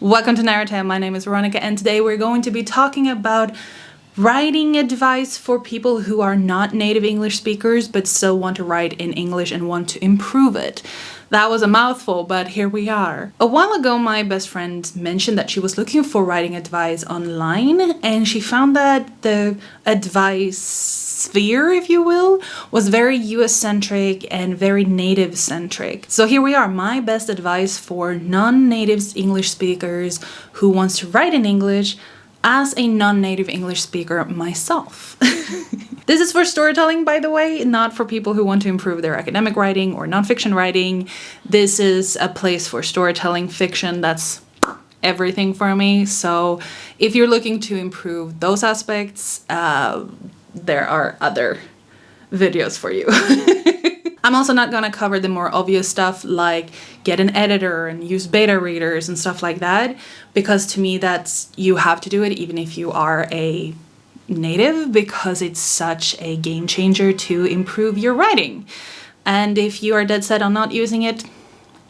Welcome to Narrative. My name is Veronica, and today we're going to be talking about writing advice for people who are not native English speakers but still want to write in English and want to improve it. That was a mouthful, but here we are. A while ago, my best friend mentioned that she was looking for writing advice online, and she found that the advice sphere, if you will, was very US-centric and very native-centric. So here we are, my best advice for non-native English speakers who wants to write in English as a non-native English speaker myself. This is for storytelling, by the way, not for people who want to improve their academic writing or nonfiction writing. This is a place for storytelling. Fiction, that's everything for me. So if you're looking to improve those aspects, there are other videos for you. I'm also not going to cover the more obvious stuff like get an editor and use beta readers and stuff like that, because to me you have to do it even if you are a native, because it's such a game changer to improve your writing. And if you are dead set on not using it,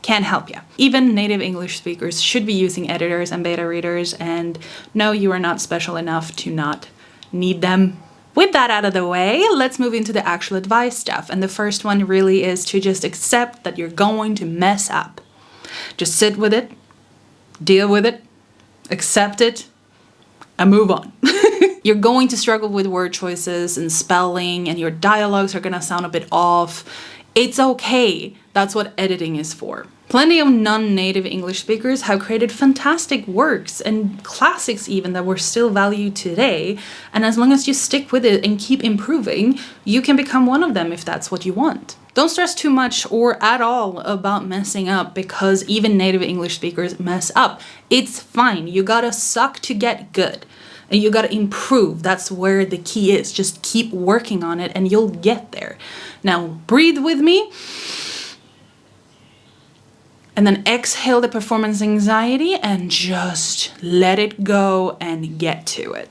can't help you. Even native English speakers should be using editors and beta readers, and no, you are not special enough to not need them. With that out of the way, let's move into the actual advice stuff. And the first one really is to just accept that you're going to mess up. Just sit with it, deal with it, accept it, and move on. You're going to struggle with word choices and spelling, and your dialogues are going to sound a bit off. It's okay. That's what editing is for. Plenty of non-native English speakers have created fantastic works and classics even that were still valued today. And as long as you stick with it and keep improving, you can become one of them if that's what you want. Don't stress too much or at all about messing up, because even native English speakers mess up. It's fine. You gotta suck to get good. And you gotta improve. That's where the key is. Just keep working on it and you'll get there. Now, breathe with me. And then exhale the performance anxiety and just let it go and get to it.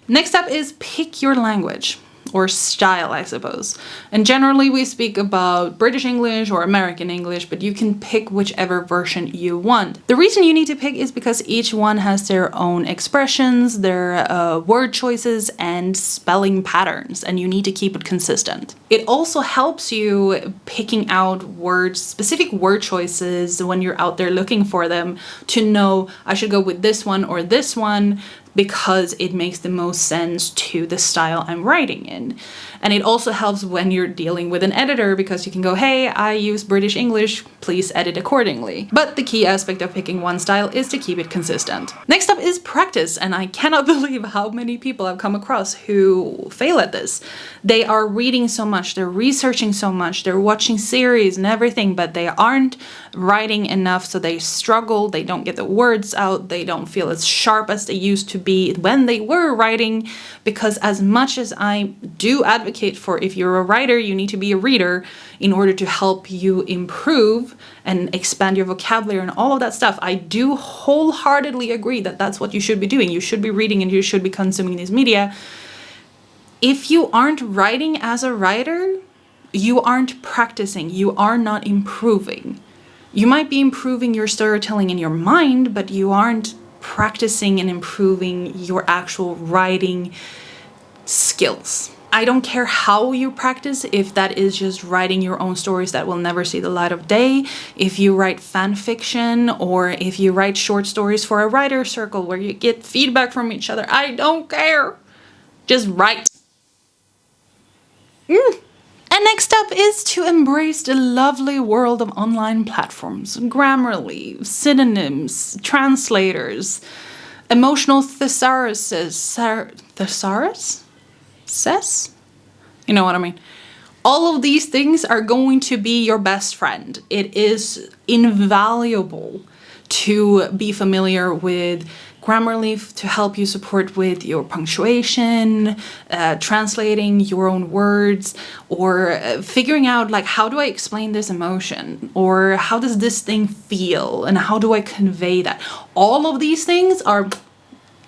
Next up is pick your language. Or style, I suppose. And generally we speak about British English or American English, but you can pick whichever version you want. The reason you need to pick is because each one has their own expressions, their word choices, and spelling patterns, and you need to keep it consistent. It also helps you picking out words, specific word choices when you're out there looking for them, to know I should go with this one or this one, because it makes the most sense to the style I'm writing in. And it also helps when you're dealing with an editor, because you can go, hey, I use British English, please edit accordingly. But the key aspect of picking one style is to keep it consistent. Next up is practice, and I cannot believe how many people I've come across who fail at this. They are reading so much, they're researching so much, they're watching series and everything, but they aren't writing enough, so they struggle, they don't get the words out, they don't feel as sharp as they used to be when they were writing, because as much as I do advocate for, if you're a writer, you need to be a reader in order to help you improve and expand your vocabulary and all of that stuff. I do wholeheartedly agree that that's what you should be doing. You should be reading and you should be consuming these media. If you aren't writing as a writer, you aren't practicing, you are not improving. You might be improving your storytelling in your mind, but you aren't practicing and improving your actual writing skills. I don't care how you practice, if that is just writing your own stories that will never see the light of day, if you write fan fiction, or if you write short stories for a writer's circle where you get feedback from each other. I don't care. Just write. And next up is to embrace the lovely world of online platforms. Grammarly, synonyms, translators, emotional thesaurus? You know what I mean? All of these things are going to be your best friend. It is invaluable to be familiar with Grammarly to help you support with your punctuation, translating your own words, or figuring out like, how do I explain this emotion? Or how does this thing feel? And how do I convey that? All of these things are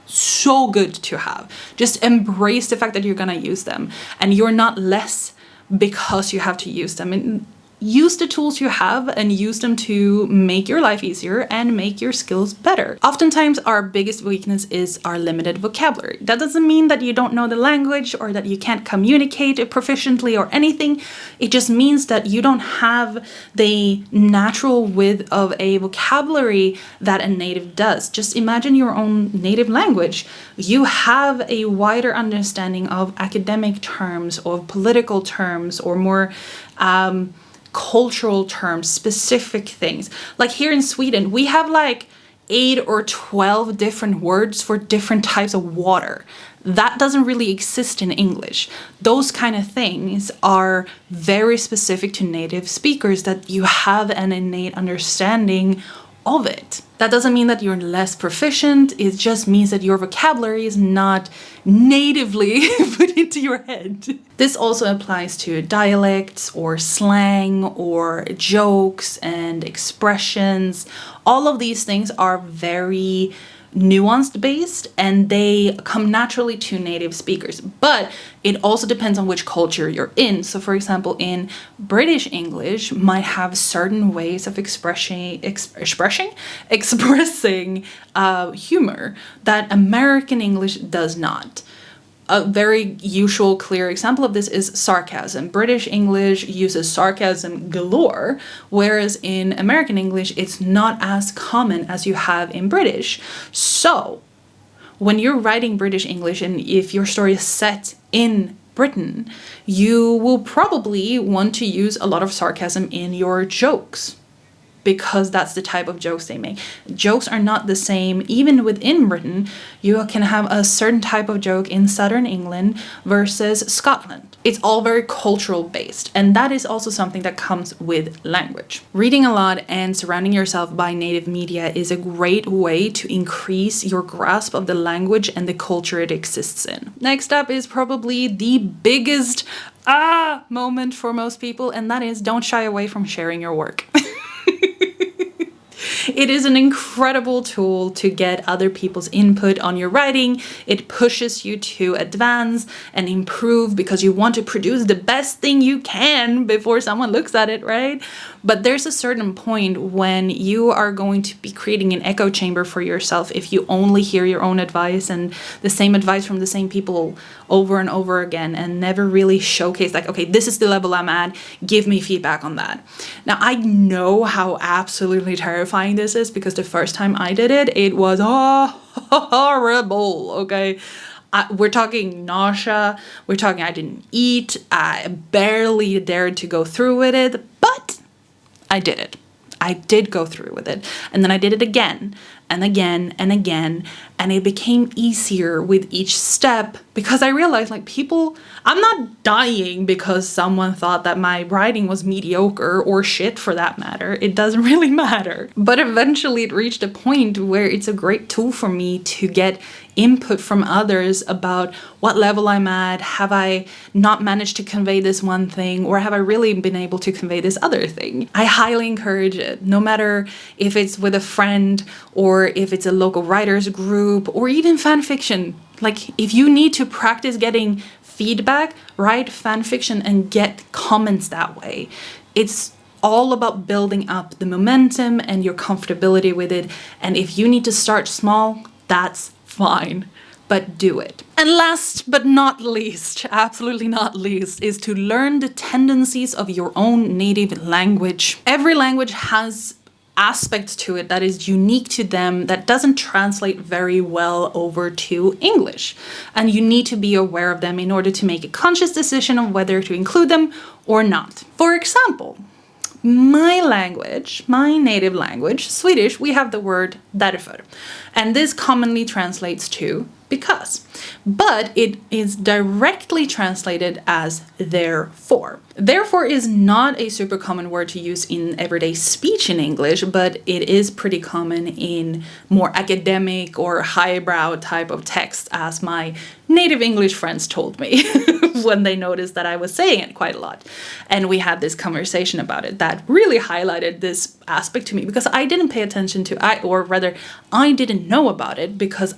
so good to have. Just embrace the fact that you're gonna use them, and you're not less because you have to use them. And use the tools you have and use them to make your life easier and make your skills better. Oftentimes, our biggest weakness is our limited vocabulary. That doesn't mean that you don't know the language or that you can't communicate it proficiently or anything. It just means that you don't have the natural width of a vocabulary that a native does. Just imagine your own native language. You have a wider understanding of academic terms, or political terms, or more cultural terms, specific things. Like here in Sweden, we have like 8 or 12 different words for different types of water. That doesn't really exist in English. Those kind of things are very specific to native speakers, that you have an innate understanding of it. That doesn't mean that you're less proficient. It just means that your vocabulary is not natively put into your head. This also applies to dialects or slang or jokes and expressions. All of these things are very nuanced based, and they come naturally to native speakers, but it also depends on which culture you're in. So for example, in British English might have certain ways of expressing humor that American English does not. A very usual, clear example of this is sarcasm. British English uses sarcasm galore, whereas in American English, it's not as common as you have in British. So, when you're writing British English, and if your story is set in Britain, you will probably want to use a lot of sarcasm in your jokes, because that's the type of jokes they make. Jokes are not the same. Even within Britain, you can have a certain type of joke in southern England versus Scotland. It's all very cultural based, and that is also something that comes with language. Reading a lot and surrounding yourself by native media is a great way to increase your grasp of the language and the culture it exists in. Next up is probably the biggest moment for most people, and that is don't shy away from sharing your work. It is an incredible tool to get other people's input on your writing. It pushes you to advance and improve because you want to produce the best thing you can before someone looks at it, right? But there's a certain point when you are going to be creating an echo chamber for yourself if you only hear your own advice and the same advice from the same people over and over again and never really showcase, like, okay, this is the level I'm at, give me feedback on that. Now, I know how absolutely terrifying this is, because the first time I did it, it was horrible, okay? We're talking nausea, we're talking I didn't eat, I barely dared to go through with it, but I did it. I did go through with it. And then I did it again and again and again. And it became easier with each step because I realized, like, I'm not dying because someone thought that my writing was mediocre or shit for that matter. It doesn't really matter. But eventually it reached a point where it's a great tool for me to get input from others about what level I'm at. Have I not managed to convey this one thing, or have I really been able to convey this other thing? I highly encourage it, no matter if it's with a friend or if it's a local writers group or even fan fiction. Like, if you need to practice getting feedback, write fan fiction and get comments that way. It's all about building up the momentum and your comfortability with it. And if you need to start small, that's fine, but do it. And last but not least, absolutely not least, is to learn the tendencies of your own native language. Every language has aspects to it that is unique to them that doesn't translate very well over to English. And you need to be aware of them in order to make a conscious decision of whether to include them or not. For example, my language, my native language, Swedish, we have the word därför. And this commonly translates to because. But it is directly translated as therefore. Therefore is not a super common word to use in everyday speech in English, but it is pretty common in more academic or highbrow type of text, as my native English friends told me when they noticed that I was saying it quite a lot. And we had this conversation about it that really highlighted this aspect to me, because I didn't pay attention to, I didn't know about it, because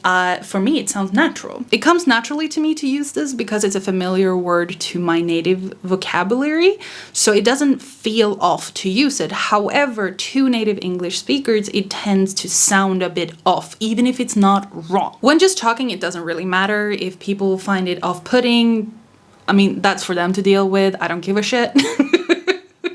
for me it sounds sounds natural. It comes naturally to me to use this because it's a familiar word to my native vocabulary, so it doesn't feel off to use it. However, to native English speakers, it tends to sound a bit off, even if it's not wrong. When just talking, it doesn't really matter. If people find it off-putting, I mean, that's for them to deal with. I don't give a shit.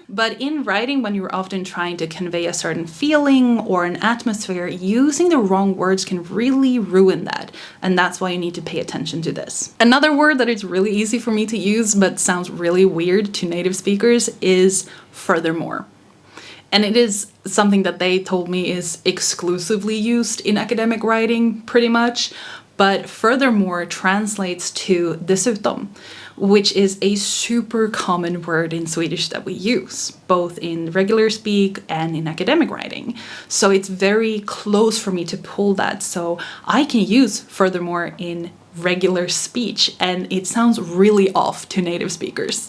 But in writing, when you're often trying to convey a certain feeling or an atmosphere, using the wrong words can really ruin that. And that's why you need to pay attention to this. Another word that is really easy for me to use but sounds really weird to native speakers is furthermore. And it is something that they told me is exclusively used in academic writing, pretty much. But furthermore translates to dessutom, which is a super common word in Swedish that we use, both in regular speak and in academic writing. So it's very close for me to pull that. So I can use furthermore in regular speech, and it sounds really off to native speakers.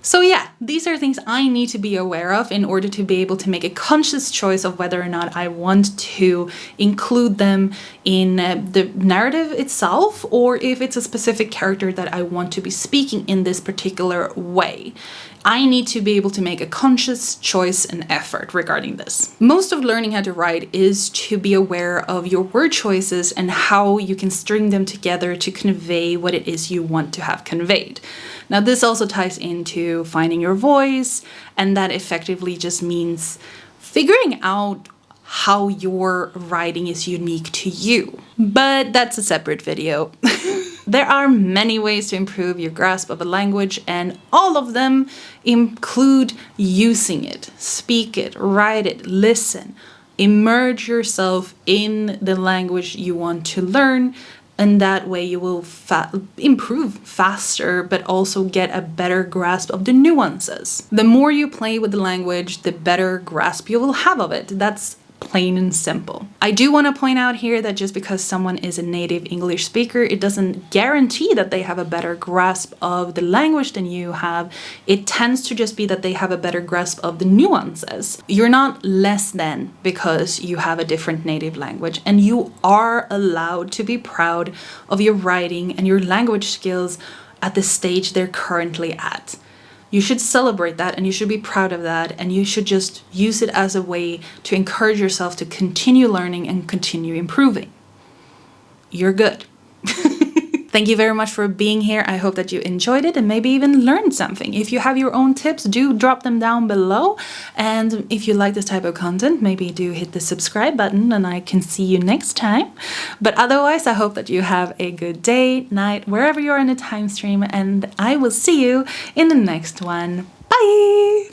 So yeah, these are things I need to be aware of in order to be able to make a conscious choice of whether or not I want to include them in the narrative itself, or if it's a specific character that I want to be speaking in this particular way. I need to be able to make a conscious choice and effort regarding this. Most of learning how to write is to be aware of your word choices and how you can string them together to convey what it is you want to have conveyed. Now, this also ties into finding your voice, and that effectively just means figuring out how your writing is unique to you. But that's a separate video. There are many ways to improve your grasp of a language, and all of them include using it, speak it, write it, listen, immerse yourself in the language you want to learn, and that way you will improve faster, but also get a better grasp of the nuances. The more you play with the language, the better grasp you will have of it. That's plain and simple. I do want to point out here that just because someone is a native English speaker, it doesn't guarantee that they have a better grasp of the language than you have. It tends to just be that they have a better grasp of the nuances. You're not less than because you have a different native language, and you are allowed to be proud of your writing and your language skills at the stage they're currently at. You should celebrate that, and you should be proud of that, and you should just use it as a way to encourage yourself to continue learning and continue improving. You're good. Thank you very much for being here. I hope that you enjoyed it and maybe even learned something. If you have your own tips, do drop them down below. And if you like this type of content, maybe do hit the subscribe button, and I can see you next time. But otherwise, I hope that you have a good day, night, wherever you are in the time stream, and I will see you in the next one. Bye!